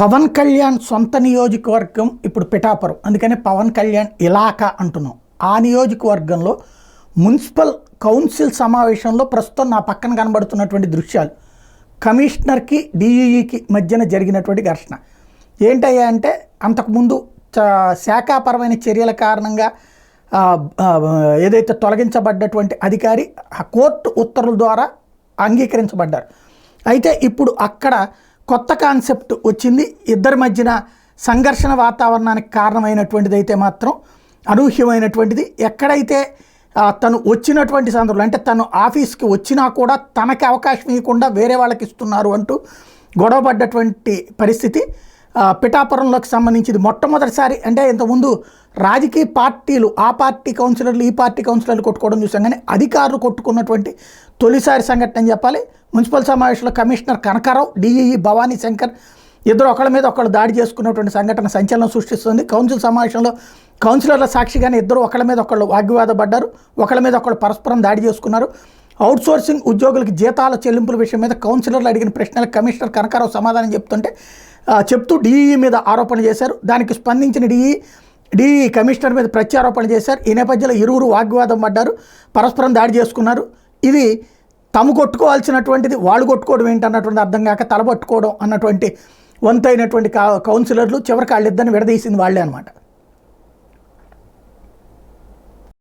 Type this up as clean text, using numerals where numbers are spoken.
పవన్ కళ్యాణ్ సొంత నియోజకవర్గం ఇప్పుడు పిఠాపురం. అందుకనే పవన్ కళ్యాణ్ ఇలాకా అంటున్నాం. ఆ నియోజకవర్గంలో మున్సిపల్ కౌన్సిల్ సమావేశంలో ప్రస్తుతం నా పక్కన కనబడుతున్నటువంటి దృశ్యాలు కమిషనర్కి డిఈఈకి మధ్యన జరిగినటువంటి ఘర్షణ ఏంటయ్యా అంటే, అంతకుముందు శాఖాపరమైన చర్యల కారణంగా ఏదైతే తొలగించబడ్డటువంటి అధికారి ఆ కోర్టు ఉత్తర్వుల ద్వారా అంగీకరించబడ్డారు. అయితే ఇప్పుడు అక్కడ కొత్త కాన్సెప్ట్ వచ్చింది. ఇద్దరి మధ్యన సంఘర్షణ వాతావరణానికి కారణమైనటువంటిది అయితే మాత్రం అనూహ్యమైనటువంటిది. ఎక్కడైతే తను వచ్చినటువంటి సందర్భంలో, అంటే తను ఆఫీస్కి వచ్చినా కూడా తనకి అవకాశం ఇవ్వకుండా వేరే వాళ్ళకి ఇస్తున్నారు అంటూ గొడవపడ్డటువంటి పరిస్థితి పిఠాపురంలోకి సంబంధించింది. మొట్టమొదటిసారి అంటే ఇంతకుముందు రాజకీయ పార్టీలు, ఆ పార్టీ కౌన్సిలర్లు ఈ పార్టీ కౌన్సిలర్లు కొట్టుకోవడం చూసాం, కానీ అధికారులు కొట్టుకున్నటువంటి తొలిసారి సంఘటన అని చెప్పాలి. మున్సిపల్ సమావేశంలో కమిషనర్ కనకారావు, డిఈఈ భవానీ శంకర్ ఇద్దరు ఒకళ్ళ మీద ఒకళ్ళు దాడి చేసుకున్నటువంటి సంఘటన సంచలనం సృష్టిస్తుంది. కౌన్సిల్ సమావేశంలో కౌన్సిలర్ల సాక్షిగానే ఇద్దరు ఒకళ్ళ మీద ఒకళ్ళు వాగ్వివాదపడ్డారు, ఒకళ్ళ మీద ఒకళ్ళు పరస్పరం దాడి చేసుకున్నారు. అవుట్సోర్సింగ్ ఉద్యోగులకి జీతాల చెల్లింపుల విషయం మీద కౌన్సిలర్లు అడిగిన ప్రశ్నలకు కమిషనర్ కనకారావు సమాధానం చెప్తూ డిఈఈ మీద ఆరోపణలు చేశారు. దానికి స్పందించిన డిఈఈ కమిషనర్ మీద ప్రత్యారోపణలు చేశారు. ఈ నేపథ్యంలో ఇరువురు వాగ్వివాదం పడ్డారు, పరస్పరం దాడి చేసుకున్నారు. ఇది తాము కొట్టుకోవాల్సినటువంటిది వాళ్ళు కొట్టుకోవడం ఏంటన్నటువంటి అర్థం కాక తలపట్టుకోవడం అన్నటువంటి వంతైనటువంటి కౌన్సిలర్లు చివరికి వాళ్ళిద్దరిని విడదీసింది వాళ్ళే అనమాట.